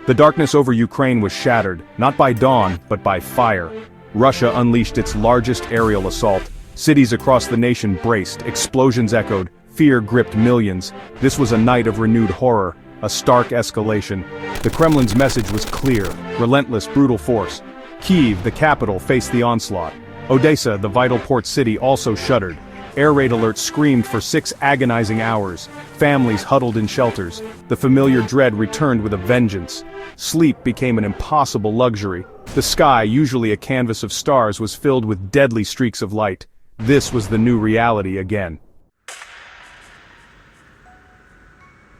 The darkness over Ukraine was shattered, not by dawn, but by fire. Russia unleashed its largest aerial assault. Cities across the nation braced, explosions echoed, fear gripped millions. This was a night of renewed horror, a stark escalation. The Kremlin's message was clear: relentless, brutal force. Kyiv, the capital, faced the onslaught. Odessa, the vital port city, also shuddered. Air raid alerts screamed for 6 agonizing hours. Families huddled in shelters. The familiar dread returned with a vengeance. Sleep became an impossible luxury. The sky, usually a canvas of stars, was filled with deadly streaks of light. This was the new reality again.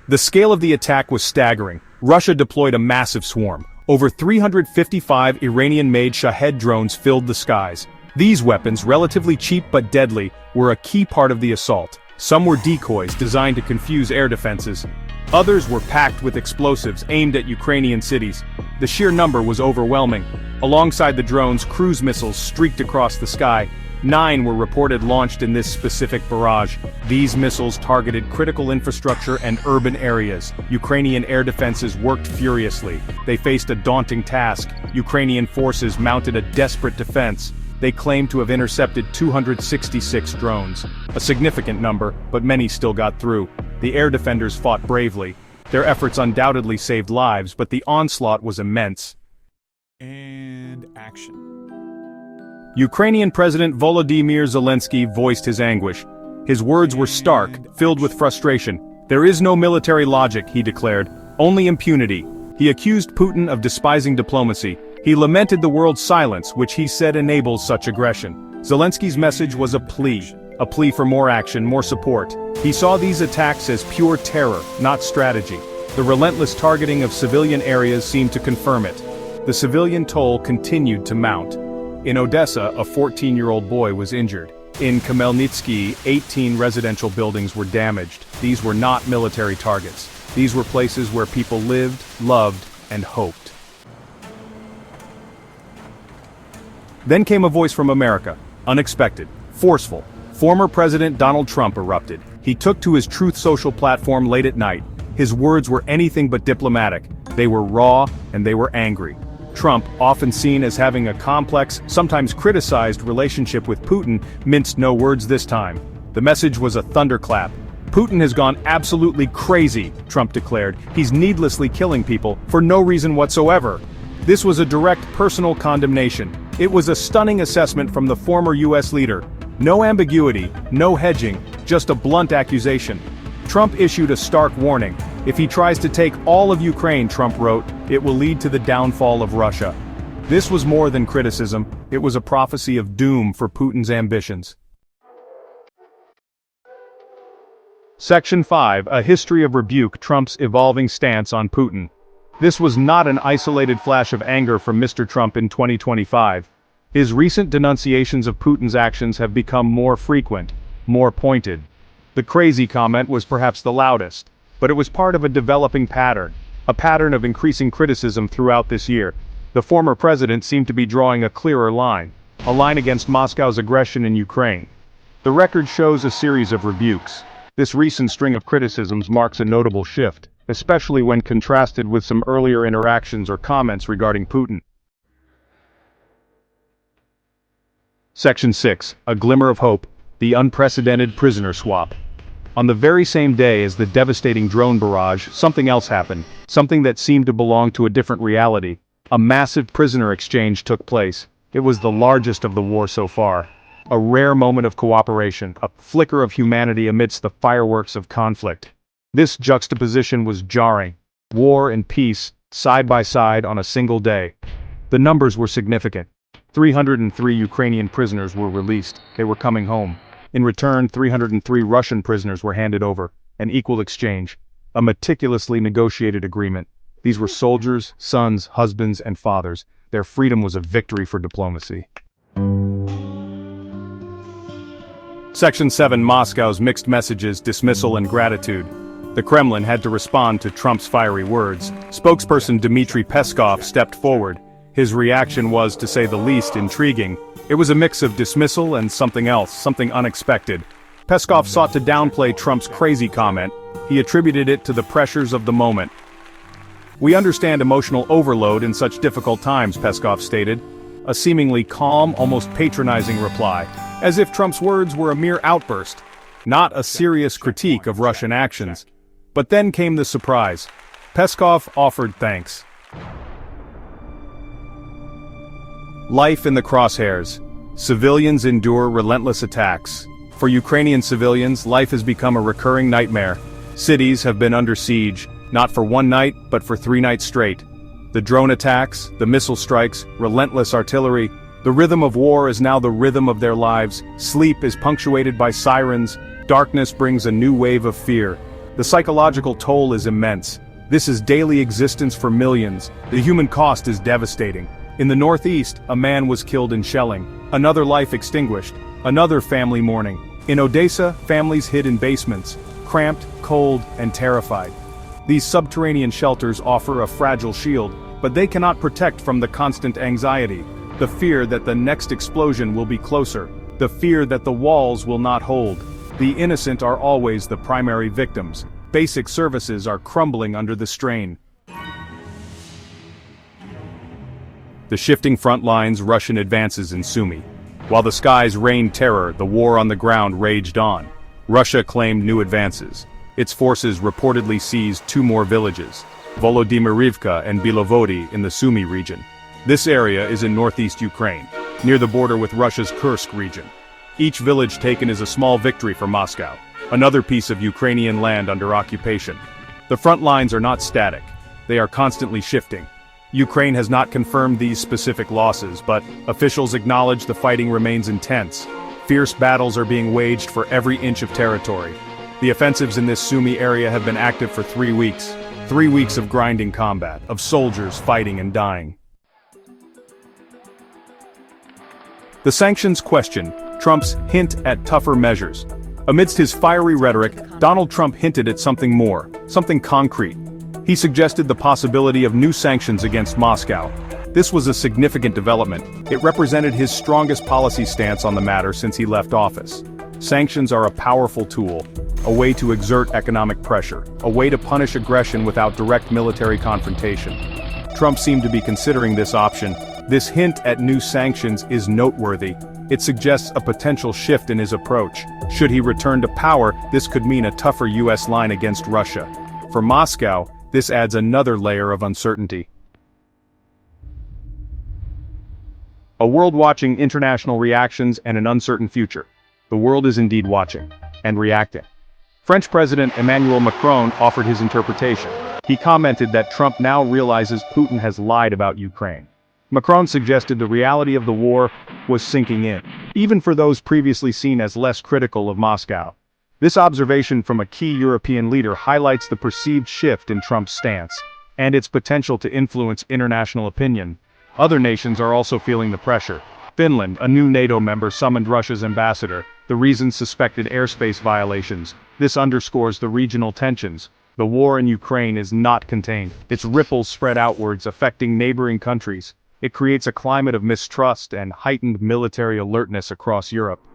The scale of the attack was staggering. Russia deployed a massive swarm. Over 355 Iranian-made Shahed drones filled the skies. These weapons, relatively cheap but deadly, were a key part of the assault. Some were decoys designed to confuse air defenses. Others were packed with explosives aimed at Ukrainian cities. The sheer number was overwhelming. Alongside the drones, cruise missiles streaked across the sky. 9 were reported launched in this specific barrage. These missiles targeted critical infrastructure and urban areas. Ukrainian air defenses worked furiously. They faced a daunting task. Ukrainian forces mounted a desperate defense. They claimed to have intercepted 266 drones. A significant number, but many still got through. The air defenders fought bravely. Their efforts undoubtedly saved lives, but the onslaught was immense. And action. Ukrainian President Volodymyr Zelenskyy voiced his anguish. His words were stark, filled with frustration. There is no military logic, he declared, only impunity. He accused Putin of despising diplomacy. He lamented the world's silence, which he said enables such aggression. Zelenskyy's message was a plea for more action, more support. He saw these attacks as pure terror, not strategy. The relentless targeting of civilian areas seemed to confirm it. The civilian toll continued to mount. In Odessa, a 14-year-old boy was injured. In Khmelnytsky, 18 residential buildings were damaged. These were not military targets. These were places where people lived, loved, and hoped. Then came a voice from America. Unexpected, forceful. Former President Donald Trump erupted. He took to his Truth Social platform late at night. His words were anything but diplomatic. They were raw, and they were angry. Trump, often seen as having a complex, sometimes criticized relationship with Putin, minced no words this time. The message was a thunderclap. Putin has gone absolutely crazy, Trump declared. He's needlessly killing people, for no reason whatsoever. This was a direct personal condemnation. It was a stunning assessment from the former US leader. No ambiguity, no hedging, just a blunt accusation. Trump issued a stark warning. If he tries to take all of Ukraine, Trump wrote, it will lead to the downfall of Russia. This was more than criticism, it was a prophecy of doom for Putin's ambitions. Section 5, A History of Rebuke, Trump's evolving stance on Putin. This was not an isolated flash of anger from Mr. Trump in 2025. His recent denunciations of Putin's actions have become more frequent, more pointed. The crazy comment was perhaps the loudest, but it was part of a developing pattern, a pattern of increasing criticism throughout this year. The former president seemed to be drawing a clearer line, a line against Moscow's aggression in Ukraine. The record shows a series of rebukes. This recent string of criticisms marks a notable shift, especially when contrasted with some earlier interactions or comments regarding Putin. Section 6, A Glimmer of Hope, the unprecedented prisoner swap. On the very same day as the devastating drone barrage, something else happened, something that seemed to belong to a different reality. A massive prisoner exchange took place. It was the largest of the war so far. A rare moment of cooperation, a flicker of humanity amidst the fireworks of conflict. This juxtaposition was jarring. War and peace, side by side on a single day. The numbers were significant. 303 Ukrainian prisoners were released. They were coming home. In return, 303 Russian prisoners were handed over. An equal exchange. A meticulously negotiated agreement. These were soldiers, sons, husbands, and fathers. Their freedom was a victory for diplomacy. Section 7, Moscow's mixed messages, dismissal and gratitude. The Kremlin had to respond to Trump's fiery words. Spokesperson Dmitry Peskov stepped forward. His reaction was, to say the least, intriguing. It was a mix of dismissal and something else, something unexpected. Peskov sought to downplay Trump's crazy comment. He attributed it to the pressures of the moment. "We understand emotional overload in such difficult times," Peskov stated. A seemingly calm, almost patronizing reply, as if Trump's words were a mere outburst, not a serious critique of Russian actions. But then came the surprise. Peskov offered thanks. Life in the crosshairs. Civilians endure relentless attacks. For Ukrainian civilians, life has become a recurring nightmare. Cities have been under siege, not for one night, but for 3 nights straight. The drone attacks, the missile strikes, relentless artillery. The rhythm of war is now the rhythm of their lives. Sleep is punctuated by sirens. Darkness brings a new wave of fear. The psychological toll is immense. This is daily existence for millions. The human cost is devastating. In the northeast, a man was killed in shelling. Another life extinguished. Another family mourning. In Odessa, families hid in basements, cramped, cold, and terrified. These subterranean shelters offer a fragile shield, but they cannot protect from the constant anxiety. The fear that the next explosion will be closer. The fear that the walls will not hold. The innocent are always the primary victims. Basic services are crumbling under the strain. The shifting front lines, Russian advances in Sumy. While the skies rained terror, the war on the ground raged on. Russia claimed new advances. Its forces reportedly seized 2 more villages, Volodymyrivka and Bilovody in the Sumy region. This area is in northeast Ukraine, near the border with Russia's Kursk region. Each village taken is a small victory for Moscow, another piece of Ukrainian land under occupation. The front lines are not static. They are constantly shifting. Ukraine has not confirmed these specific losses, but officials acknowledge the fighting remains intense. Fierce battles are being waged for every inch of territory. The offensives in this Sumy area have been active for 3 weeks. 3 weeks of grinding combat, of soldiers fighting and dying. The sanctions question, Trump's hint at tougher measures. Amidst his fiery rhetoric, Donald Trump hinted at something more, something concrete. He suggested the possibility of new sanctions against Moscow. This was a significant development. It represented his strongest policy stance on the matter since he left office. Sanctions are a powerful tool, a way to exert economic pressure, a way to punish aggression without direct military confrontation. Trump seemed to be considering this option. This hint at new sanctions is noteworthy. It suggests a potential shift in his approach. Should he return to power, this could mean a tougher U.S. line against Russia. For Moscow, this adds another layer of uncertainty. A world watching international reactions and an uncertain future. The world is indeed watching and reacting. French President Emmanuel Macron offered his interpretation. He commented that Trump now realizes Putin has lied about Ukraine. Macron suggested the reality of the war was sinking in, even for those previously seen as less critical of Moscow. This observation from a key European leader highlights the perceived shift in Trump's stance, and its potential to influence international opinion. Other nations are also feeling the pressure. Finland, a new NATO member, summoned Russia's ambassador. The reason: suspected airspace violations. This underscores the regional tensions. The war in Ukraine is not contained. Its ripples spread outwards, affecting neighboring countries. It creates a climate of mistrust and heightened military alertness across Europe.